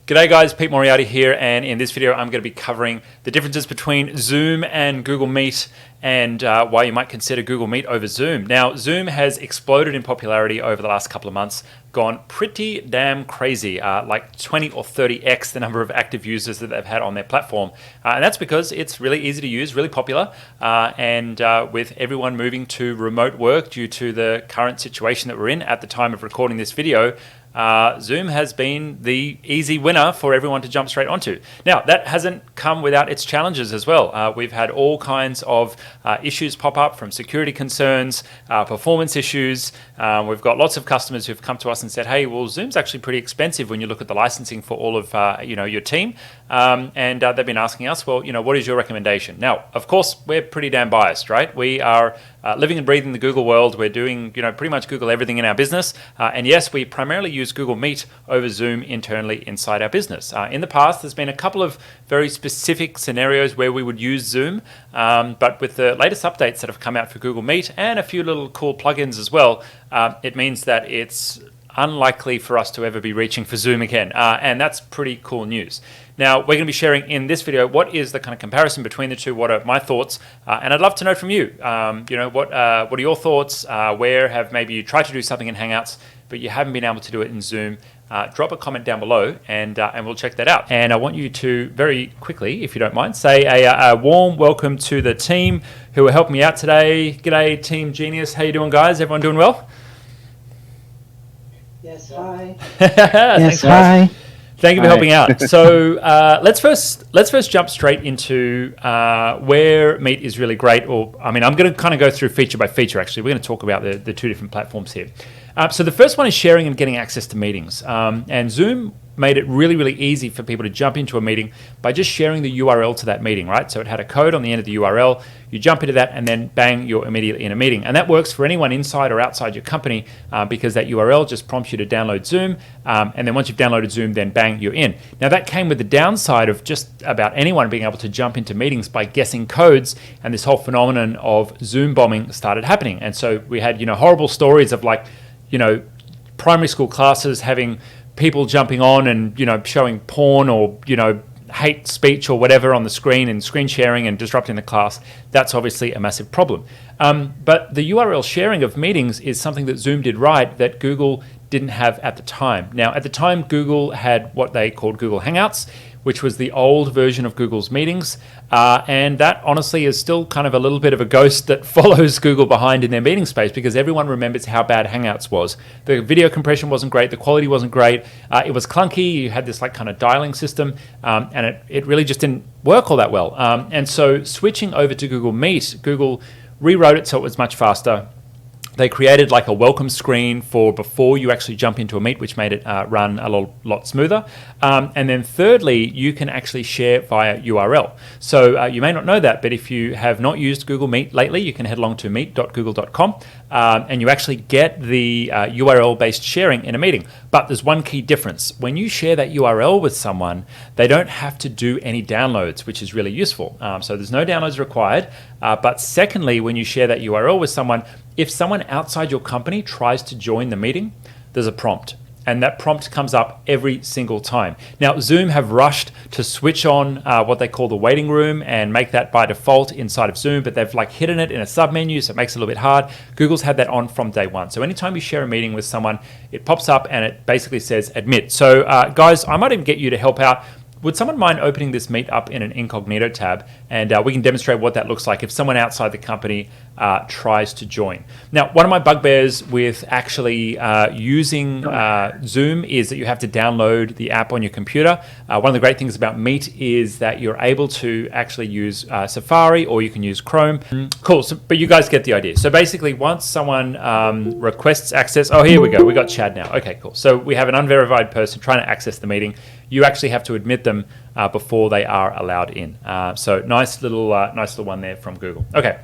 G'day guys, Pete Moriarty here, and in this video I'm going to be covering the differences between Zoom and Google Meet and why you might consider Google Meet over Zoom. Now, Zoom has exploded in popularity over the last couple of months, gone pretty damn crazy, like 20 or 30x the number of active users that they've had on their platform. And that's because it's really easy to use, really popular, and with everyone moving to remote work due to the current situation that we're in at the time of recording this video, Zoom has been the easy winner for everyone to jump straight onto. Now, that hasn't come without its challenges as well. We've had all kinds of issues pop up, from security concerns, performance issues. We've got lots of customers who've come to us and said, hey, well, Zoom's actually pretty expensive when you look at the licensing for all of your team. And they've been asking us, well, what is your recommendation? Now, of course, we're pretty damn biased, right? We are living and breathing the Google world. We're doing, pretty much Google everything in our business. And yes, we primarily use Google Meet over Zoom internally inside our business. In the past, there's been a couple of very specific scenarios where we would use Zoom, but with the latest updates that have come out for Google Meet and a few little cool plugins as well, it means that it's unlikely for us to ever be reaching for Zoom again, and that's pretty cool news. Now, we're going to be sharing in this video what is the kind of comparison between the two, what are my thoughts, and I'd love to know from you. What are your thoughts? Where have maybe you tried to do something in Hangouts, but you haven't been able to do it in Zoom? Drop a comment down below, and we'll check that out. And I want you to very quickly, if you don't mind, say a warm welcome to the team who are helping me out today. G'day, Team Genius. How you doing, guys? Everyone doing well? Yes, hi. Thanks, hi. Thank you for helping out. So let's first jump straight into where Meet is really great. I'm going to kind of go through feature by feature. Actually, we're going to talk about the two different platforms here. So the first one is sharing and getting access to meetings. And Zoom made it really, really easy for people to jump into a meeting by just sharing the URL to that meeting, right? So it had a code on the end of the URL. You jump into that and then bang, you're immediately in a meeting. And that works for anyone inside or outside your company because that URL just prompts you to download Zoom. And then once you've downloaded Zoom, then bang, you're in. Now that came with the downside of just about anyone being able to jump into meetings by guessing codes, and this whole phenomenon of Zoom bombing started happening. And so we had, horrible stories of primary school classes having people jumping on and showing porn or hate speech or whatever on the screen and screen sharing and disrupting the class. That's obviously a massive problem. But the URL sharing of meetings is something that Zoom did right that Google didn't have at the time. Now, at the time, Google had what they called Google Hangouts, which was the old version of Google's meetings. And that honestly is still kind of a little bit of a ghost that follows Google behind in their meeting space, because everyone remembers how bad Hangouts was. The video compression wasn't great, the quality wasn't great, it was clunky, you had this kind of dialing system, and it really just didn't work all that well. And so switching over to Google Meet, Google rewrote it so it was much faster. They created a welcome screen for before you actually jump into a meet, which made it run a lot smoother. And then thirdly, you can actually share via URL. So you may not know that, but if you have not used Google Meet lately, you can head along to meet.google.com and you actually get the URL-based sharing in a meeting. But there's one key difference. When you share that URL with someone, they don't have to do any downloads, which is really useful. So there's no downloads required. But secondly, when you share that URL with someone, if someone outside your company tries to join the meeting, there's a prompt. And that prompt comes up every single time. Now, Zoom have rushed to switch on what they call the waiting room and make that by default inside of Zoom, but they've hidden it in a submenu, so it makes it a little bit hard. Google's had that on from day one. So anytime you share a meeting with someone, it pops up and it basically says admit. So guys, I might even get you to help out. Would someone mind opening this Meet up in an incognito tab, and we can demonstrate what that looks like if someone outside the company tries to join. Now, one of my bugbears with actually using Zoom is that you have to download the app on your computer. One of the great things about Meet is that you're able to actually use Safari, or you can use Chrome. Cool, but you guys get the idea. So basically, once someone requests access, oh, here we go, we got Chad now. Okay, cool. So we have an unverified person trying to access the meeting. You actually have to admit them before they are allowed in. So nice little one there from Google. Okay,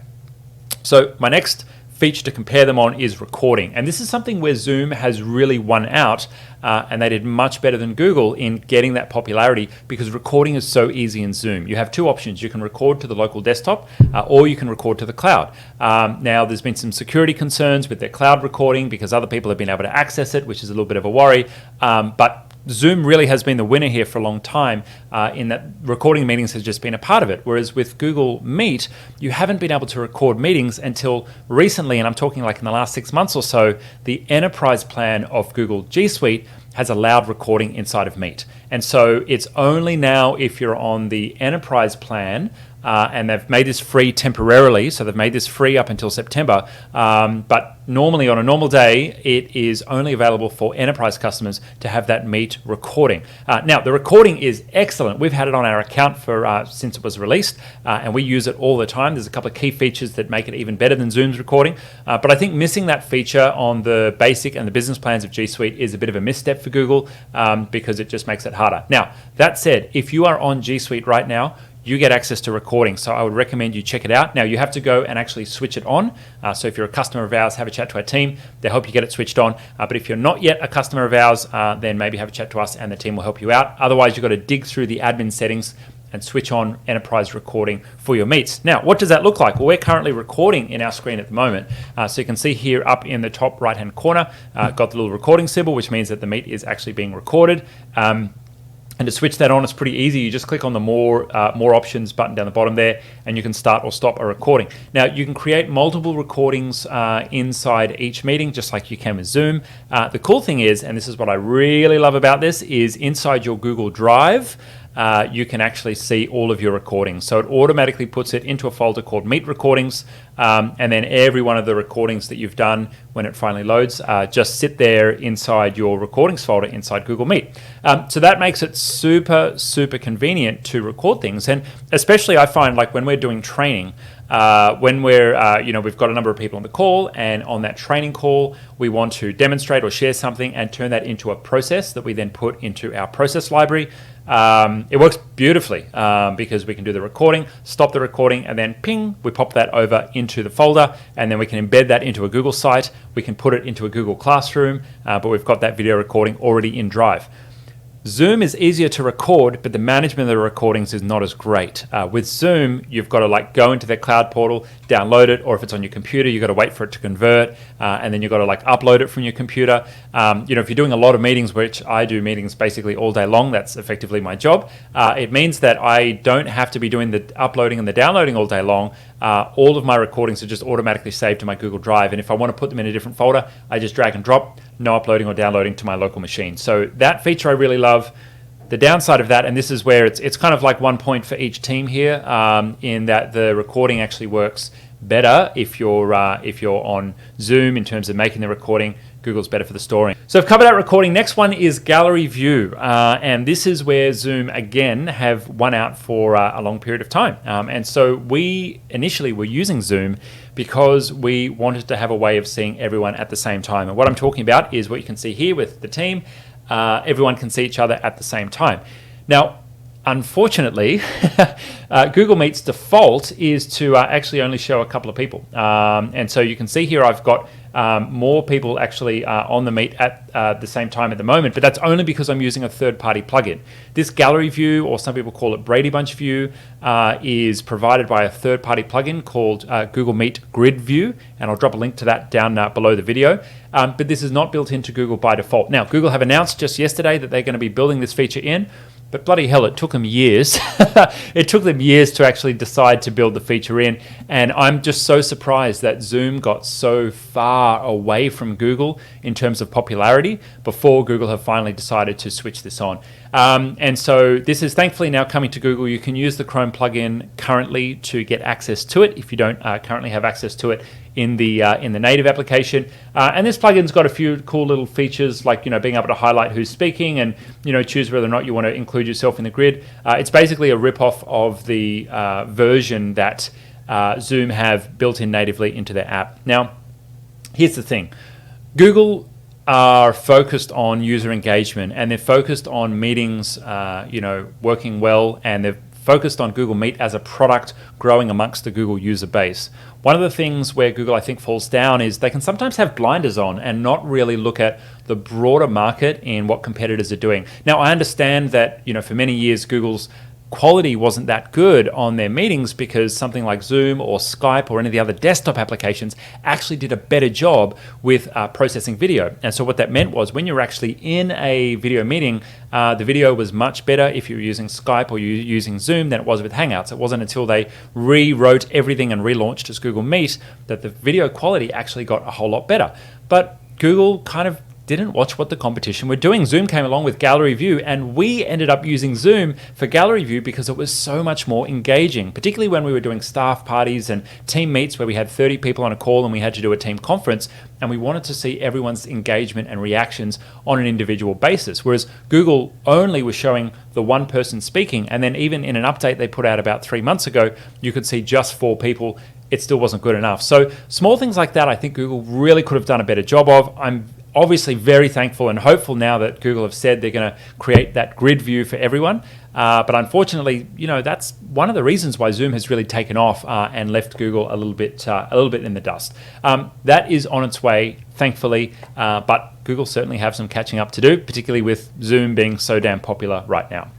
so my next feature to compare them on is recording. And this is something where Zoom has really won out, and they did much better than Google in getting that popularity, because recording is so easy in Zoom. You have two options. You can record to the local desktop, or you can record to the cloud. Now, there's been some security concerns with their cloud recording because other people have been able to access it, which is a little bit of a worry. But Zoom really has been the winner here for a long time in that recording meetings has just been a part of it. Whereas with Google Meet, you haven't been able to record meetings until recently, and I'm talking like in the last 6 months or so, the enterprise plan of Google G Suite has allowed recording inside of Meet. And so it's only now if you're on the enterprise plan, and they've made this free temporarily, so they've made this free up until September, but normally on a normal day, it is only available for enterprise customers to have that Meet recording. Now, the recording is excellent. We've had it on our account for since it was released, and we use it all the time. There's a couple of key features that make it even better than Zoom's recording, but I think missing that feature on the basic and the business plans of G Suite is a bit of a misstep for Google because it just makes it harder. Now, that said, if you are on G Suite right now, you get access to recording. So I would recommend you check it out. Now, you have to go and actually switch it on. So if you're a customer of ours, have a chat to our team. They'll help you get it switched on. But if you're not yet a customer of ours, then maybe have a chat to us and the team will help you out. Otherwise, you've got to dig through the admin settings and switch on enterprise recording for your meets. Now, what does that look like? Well, we're currently recording in our screen at the moment. So you can see here up in the top right-hand corner, got the little recording symbol, which means that the meet is actually being recorded. And to switch that on, it's pretty easy. You just click on the more options button down the bottom there, and you can start or stop a recording. Now, you can create multiple recordings inside each meeting, just like you can with Zoom. The cool thing is, and this is what I really love about this, is inside your Google Drive, you can actually see all of your recordings. So it automatically puts it into a folder called Meet Recordings, and then every one of the recordings that you've done when it finally loads just sit there inside your recordings folder inside Google Meet. So that makes it super, super convenient to record things. And especially I find like when we're doing training, when we're, we've got a number of people on the call, and on that training call, we want to demonstrate or share something and turn that into a process that we then put into our process library. It works beautifully because we can do the recording, stop the recording, and then ping, we pop that over into the folder, and then we can embed that into a Google site. We can put it into a Google Classroom, but we've got that video recording already in Drive. Zoom is easier to record, but the management of the recordings is not as great. With Zoom, you've got to go into their cloud portal, download it, or if it's on your computer, you've got to wait for it to convert, and then you've got to upload it from your computer. If you're doing a lot of meetings, which I do meetings basically all day long, that's effectively my job. It means that I don't have to be doing the uploading and the downloading all day long. All of my recordings are just automatically saved to my Google Drive, and if I want to put them in a different folder, I just drag and drop, no uploading or downloading to my local machine. So that feature I really love. The downside of that, and this is where it's kind of like 1 point for each team here, in that the recording actually works better if you're on Zoom in terms of making the recording. Google's better for the storing. So I've covered out recording. Next one is gallery view, and this is where Zoom again have won out for a long period of time. And so we initially were using Zoom because we wanted to have a way of seeing everyone at the same time. And what I'm talking about is what you can see here with the team. Everyone can see each other at the same time. Now, unfortunately, Google Meet's default is to actually only show a couple of people. And so you can see here I've got more people actually on the Meet at the same time at the moment, but that's only because I'm using a third-party plugin. This gallery view, or some people call it Brady Bunch view, is provided by a third-party plugin called Google Meet Grid View, and I'll drop a link to that down below the video. But this is not built into Google by default. Now, Google have announced just yesterday that they're going to be building this feature in, but bloody hell, it took them years. It took them years to actually decide to build the feature in. And I'm just so surprised that Zoom got so far away from Google in terms of popularity before Google have finally decided to switch this on. And so this is thankfully now coming to Google. You can use the Chrome plugin currently to get access to it if you don't currently have access to it in the native application. And this plugin's got a few cool little features like being able to highlight who's speaking and choose whether or not you want to include yourself in the grid. It's basically a rip-off of the version that Zoom have built in natively into their app. Now, here's the thing. Google are focused on user engagement, and they're focused on meetings working well, and they're focused on Google Meet as a product growing amongst the Google user base. One of the things where Google, I think, falls down is they can sometimes have blinders on and not really look at the broader market and what competitors are doing. Now, I understand that, for many years, Google's quality wasn't that good on their meetings because something like Zoom or Skype or any of the other desktop applications actually did a better job with processing video. And so what that meant was when you're actually in a video meeting, the video was much better if you were using Skype or you were using Zoom than it was with Hangouts. It wasn't until they rewrote everything and relaunched as Google Meet that the video quality actually got a whole lot better. But Google kind of didn't watch what the competition were doing. Zoom came along with gallery view, and we ended up using Zoom for gallery view because it was so much more engaging, particularly when we were doing staff parties and team meets where we had 30 people on a call and we had to do a team conference, and we wanted to see everyone's engagement and reactions on an individual basis, whereas Google only was showing the one person speaking, and then even in an update they put out about 3 months ago, you could see just 4 people. It still wasn't good enough. So small things like that I think Google really could have done a better job of. I'm obviously very thankful and hopeful now that Google have said they're going to create that grid view for everyone. But unfortunately, that's one of the reasons why Zoom has really taken off and left Google a little bit in the dust. That is on its way, thankfully, but Google certainly have some catching up to do, particularly with Zoom being so damn popular right now.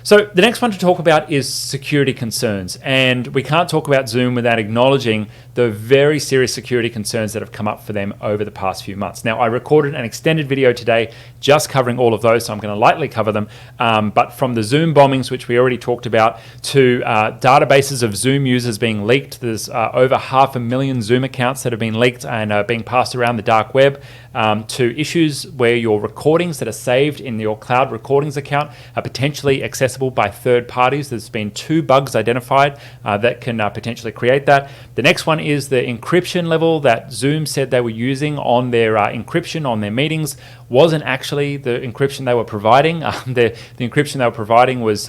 So the next one to talk about is security concerns, and we can't talk about Zoom without acknowledging the very serious security concerns that have come up for them over the past few months. Now, I recorded an extended video today just covering all of those, so I'm going to lightly cover them, but from the Zoom bombings, which we already talked about, to databases of Zoom users being leaked. There's over 500,000 Zoom accounts that have been leaked and are being passed around the dark web, to issues where your recordings that are saved in your cloud recordings account are potentially accessible by third parties. There's been 2 bugs identified that can potentially create that. The next one is the encryption level that Zoom said they were using on their encryption on their meetings wasn't actually the encryption they were providing. The encryption they were providing was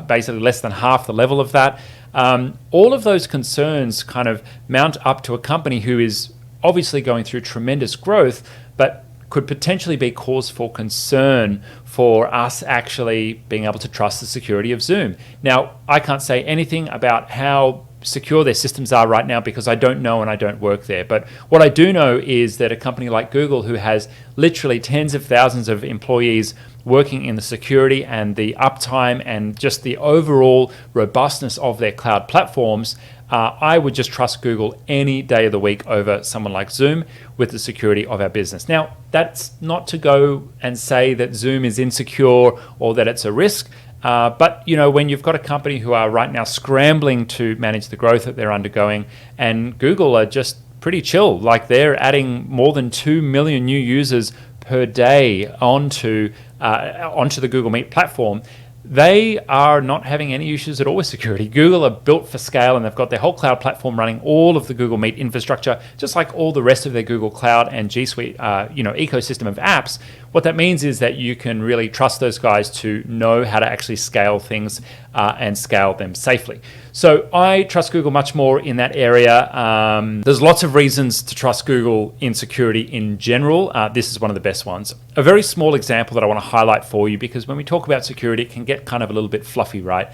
basically less than half the level of that. All of those concerns kind of mount up to a company who is obviously going through tremendous growth, but could potentially be cause for concern for us actually being able to trust the security of Zoom. Now, I can't say anything about how secure their systems are right now because I don't know and I don't work there. But what I do know is that a company like Google, who has literally tens of thousands of employees working in the security and the uptime and just the overall robustness of their cloud platforms, I would just trust Google any day of the week over someone like Zoom with the security of our business. Now, that's not to go and say that Zoom is insecure or that it's a risk. But when you've got a company who are right now scrambling to manage the growth that they're undergoing, and Google are just pretty chill, like they're adding more than 2 million new users per day onto the Google Meet platform, they are not having any issues at all with security. Google are built for scale, and they've got their whole cloud platform running all of the Google Meet infrastructure, just like all the rest of their Google Cloud and G Suite, ecosystem of apps. What that means is that you can really trust those guys to know how to actually scale things and scale them safely. So I trust Google much more in that area. There's lots of reasons to trust Google in security in general. This is one of the best ones. A very small example that I want to highlight for you, because when we talk about security, it can get kind of a little bit fluffy, right?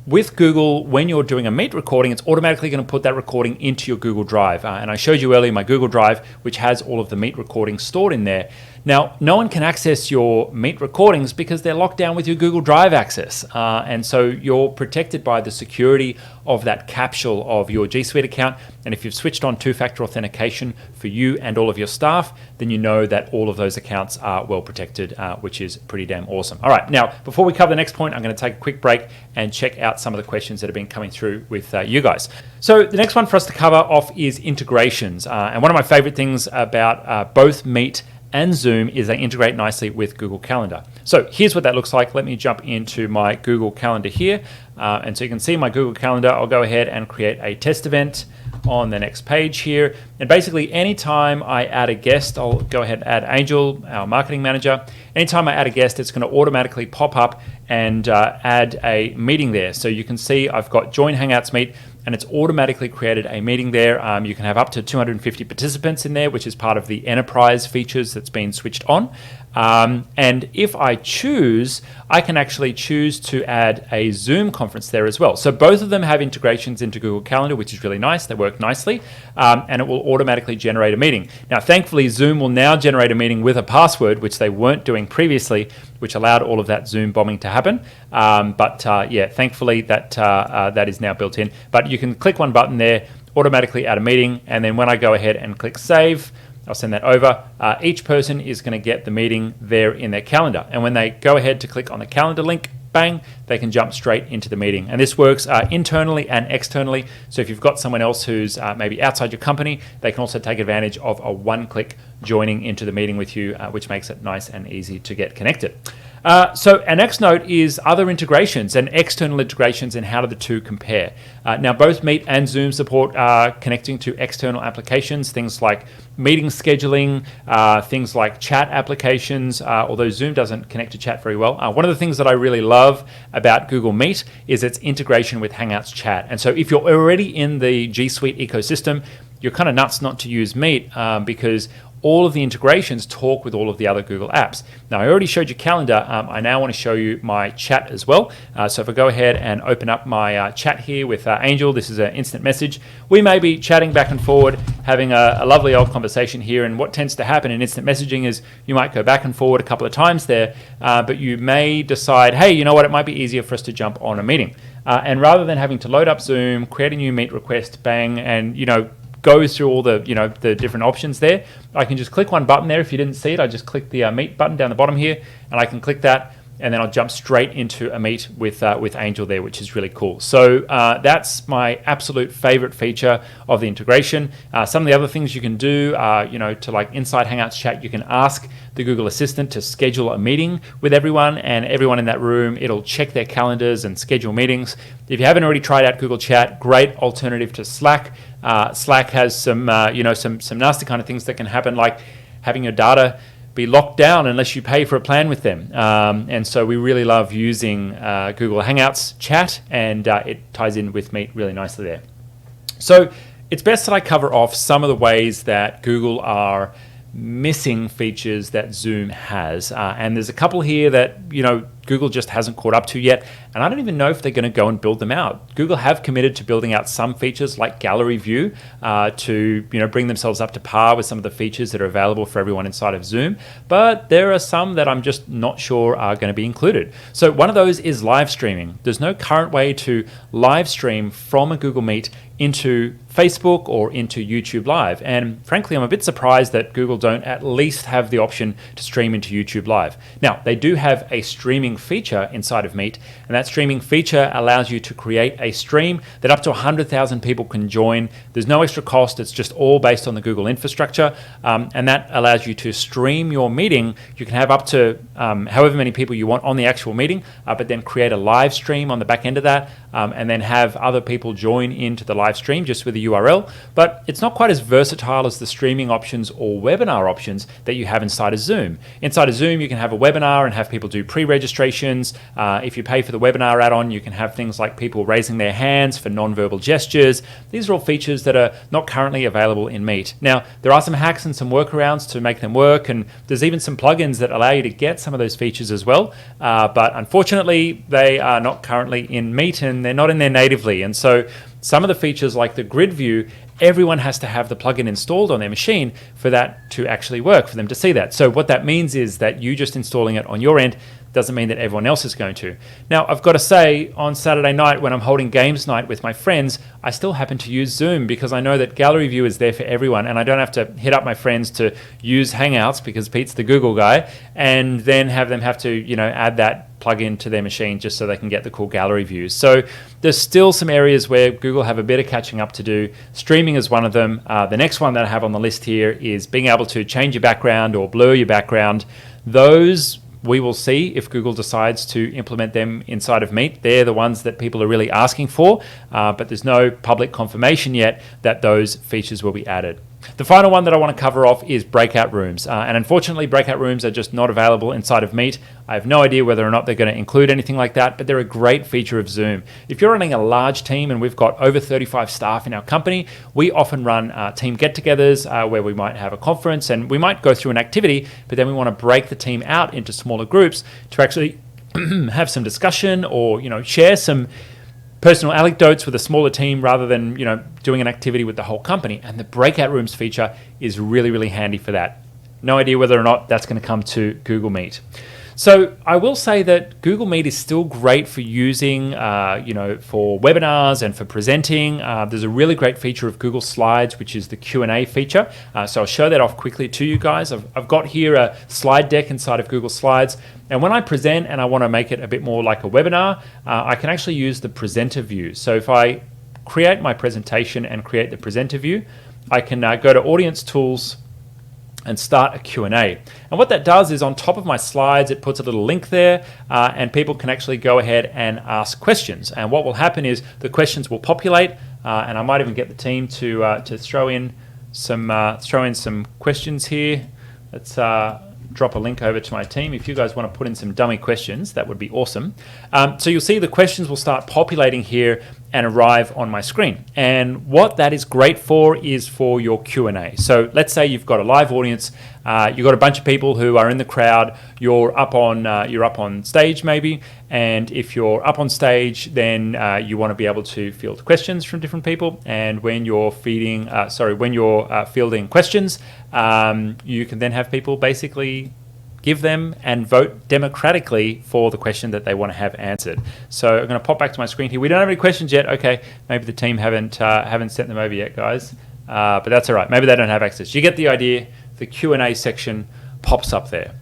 With Google, when you're doing a Meet recording, it's automatically going to put that recording into your Google Drive. And I showed you earlier my Google Drive, which has all of the Meet recordings stored in there. Now, no one can access your Meet recordings because they're locked down with your Google Drive access. And so you're protected by the security of that capsule of your G Suite account. And if you've switched on 2-factor authentication for you and all of your staff, then you know that all of those accounts are well protected, which is pretty damn awesome. All right, now, before we cover the next point, I'm going to take a quick break and check out some of the questions that have been coming through with you guys. So the next one for us to cover off is integrations. And one of my favorite things about both Meet and Zoom is they integrate nicely with Google Calendar. So here's what that looks like. Let me jump into my Google Calendar here. And so you can see my Google Calendar. I'll go ahead and create a test event on the next page here. And basically anytime I add a guest, I'll go ahead and add Angel, our marketing manager. Anytime I add a guest, it's going to automatically pop up and add a meeting there. So you can see I've got Join Hangouts Meet, and it's automatically created a meeting there. You can have up to 250 participants in there, which is part of the enterprise features that's been switched on. And if I choose, I can actually choose to add a Zoom conference there as well. So both of them have integrations into Google Calendar, which is really nice. They work nicely, and it will automatically generate a meeting. Now, thankfully, Zoom will now generate a meeting with a password, which they weren't doing previously, which allowed all of that Zoom bombing to happen. Yeah, thankfully that is now built in. But you can click one button there, automatically add a meeting, and then when I go ahead and click save, I'll send that over. Each person is going to get the meeting there in their calendar. And when they go ahead to click on the calendar link, bang, they can jump straight into the meeting. And this works internally and externally. So if you've got someone else who's maybe outside your company, they can also take advantage of a one-click joining into the meeting with you, which makes it nice and easy to get connected. So our next note is other integrations and external integrations and how do the two compare. Now both Meet and Zoom support connecting to external applications, things like meeting scheduling, things like chat applications, although Zoom doesn't connect to chat very well. One of the things that I really love about Google Meet is its integration with Hangouts Chat. And so if you're already in the G Suite ecosystem, you're kind of nuts not to use Meet because all of the integrations talk with all of the other Google apps. Now, I already showed you Calendar. I now want to show you my chat as well. So if I go ahead and open up my chat here with Angel, this is an instant message. We may be chatting back and forward, having a lovely old conversation here. And what tends to happen in instant messaging is you might go back and forward a couple of times there, but you may decide, hey, you know what, it might be easier for us to jump on a meeting. And rather than having to load up Zoom, create a new Meet request, bang, and go through all the the different options there, I can just click one button there. If you didn't see it, I just click the Meet button down the bottom here, and I can click that, and then I'll jump straight into a Meet with Angel there, which is really cool. So that's my absolute favorite feature of the integration. Some of the other things you can do, to like inside Hangouts Chat, you can ask the Google Assistant to schedule a meeting with everyone, and everyone in that room, it'll check their calendars and schedule meetings. If you haven't already tried out Google Chat, great alternative to Slack. Slack has some nasty kind of things that can happen, like having your data be locked down unless you pay for a plan with them. And so we really love using Google Hangouts Chat, and it ties in with Meet really nicely there. So it's best that I cover off some of the ways that Google are missing features that Zoom has. And there's a couple here that, Google just hasn't caught up to yet. And I don't even know if they're going to go and build them out. Google have committed to building out some features like gallery view to bring themselves up to par with some of the features that are available for everyone inside of Zoom. But there are some that I'm just not sure are going to be included. So one of those is live streaming. There's no current way to live stream from a Google Meet into Facebook or into YouTube Live. And frankly, I'm a bit surprised that Google don't at least have the option to stream into YouTube Live. Now, they do have a streaming feature inside of Meet, and that streaming feature allows you to create a stream that up to 100,000 people can join. There's no extra cost. It's just all based on the Google infrastructure, and that allows you to stream your meeting. You can have up to however many people you want on the actual meeting, but then create a live stream on the back end of that, and then have other people join into the live stream just with a URL. But it's not quite as versatile as the streaming options or webinar options that you have inside of Zoom. Inside of Zoom, you can have a webinar and have people do pre-registrations. If you pay for the webinar add-on, you can have things like people raising their hands for non-verbal gestures. These are all features that are not currently available in Meet. Now, there are some hacks and some workarounds to make them work, and there's even some plugins that allow you to get some of those features as well. But unfortunately, they are not currently in Meet, and they're not in there natively. And so some of the features like the grid view, everyone has to have the plugin installed on their machine for that to actually work, for them to see that. So what that means is that you just installing it on your end doesn't mean that everyone else is going to. Now, I've got to say, on Saturday night when I'm holding games night with my friends, I still happen to use Zoom because I know that gallery view is there for everyone, and I don't have to hit up my friends to use Hangouts because Pete's the Google guy, and then have them have to, add that plug-in to their machine just so they can get the cool gallery views. So there's still some areas where Google have a bit of catching up to do. Streaming is one of them. The next one that I have on the list here is being able to change your background or blur your background. Those we will see if Google decides to implement them inside of Meet. They're the ones that people are really asking for, but there's no public confirmation yet that those features will be added. The final one that I want to cover off is Breakout Rooms. And unfortunately, Breakout Rooms are just not available inside of Meet. I have no idea whether or not they're going to include anything like that, but they're a great feature of Zoom. If you're running a large team, and we've got over 35 staff in our company, we often run team get-togethers where we might have a conference and we might go through an activity, but then we want to break the team out into smaller groups to actually have some discussion or share some personal anecdotes with a smaller team rather than doing an activity with the whole company. And the Breakout Rooms feature is really, really handy for that. No idea whether or not that's going to come to Google Meet. So I will say that Google Meet is still great for using, for webinars and for presenting. There's a really great feature of Google Slides, which is the Q&A feature. So I'll show that off quickly to you guys. I've got here a slide deck inside of Google Slides. And when I present and I want to make it a bit more like a webinar, I can actually use the presenter view. So if I create my presentation and create the presenter view, I can go to Audience Tools and start a Q&A. And what that does is on top of my slides, it puts a little link there and people can actually go ahead and ask questions. And what will happen is the questions will populate and I might even get the team to throw in some questions here. Let's drop a link over to my team. If you guys want to put in some dummy questions, that would be awesome. So you'll see the questions will start populating here and arrive on my screen. And what that is great for is for your Q&A. So let's say you've got a live audience, you've got a bunch of people who are in the crowd, you're up on stage maybe, and if you're up on stage, then you want to be able to field questions from different people. And when you're fielding questions, you can then have people basically give them and vote democratically for the question that they want to have answered. So I'm going to pop back to my screen here. We don't have any questions yet. Okay, maybe the team haven't sent them over yet, guys. But that's all right. Maybe they don't have access. You get the idea. The Q&A section pops up there.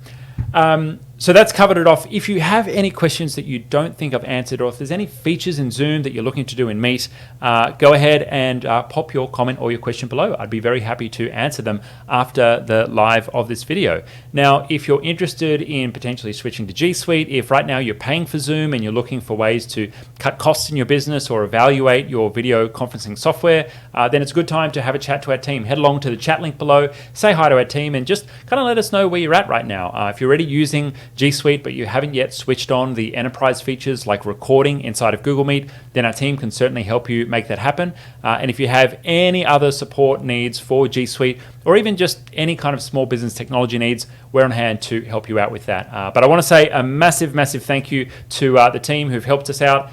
So that's covered it off. If you have any questions that you don't think I've answered, or if there's any features in Zoom that you're looking to do in Meet, go ahead and pop your comment or your question below. I'd be very happy to answer them after the live of this video. Now, if you're interested in potentially switching to G Suite, if right now you're paying for Zoom and you're looking for ways to cut costs in your business or evaluate your video conferencing software, then it's a good time to have a chat to our team. Head along to the chat link below, say hi to our team, and just kind of let us know where you're at right now. If you're already using G Suite, but you haven't yet switched on the enterprise features like recording inside of Google Meet, then our team can certainly help you make that happen. And if you have any other support needs for G Suite, or even just any kind of small business technology needs, we're on hand to help you out with that. But I want to say a massive, massive thank you to the team who've helped us out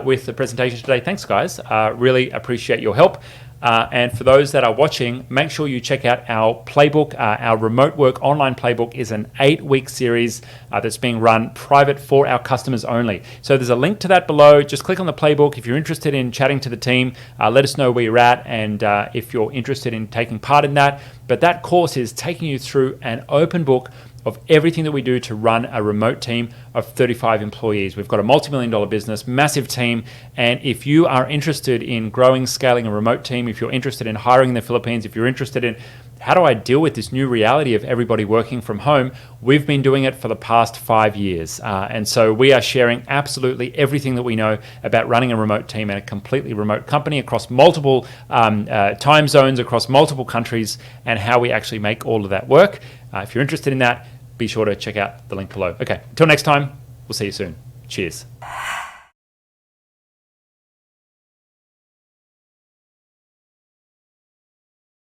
with the presentation today. Thanks, guys. Really appreciate your help. And for those that are watching, make sure you check out our playbook. Our remote work online playbook is an 8-week series that's being run private for our customers only. So there's a link to that below. Just click on the playbook. If you're interested in chatting to the team, let us know where you're at and if you're interested in taking part in that. But that course is taking you through an open book of everything that we do to run a remote team of 35 employees. We've got a multi-million-dollar business, massive team, and if you are interested in growing, scaling a remote team, if you're interested in hiring in the Philippines, if you're interested in how do I deal with this new reality of everybody working from home, we've been doing it for the past 5 years. And so we are sharing absolutely everything that we know about running a remote team and a completely remote company across multiple time zones, across multiple countries, and how we actually make all of that work. If you're interested in that, be sure to check out the link below. Okay, until next time, we'll see you soon. Cheers.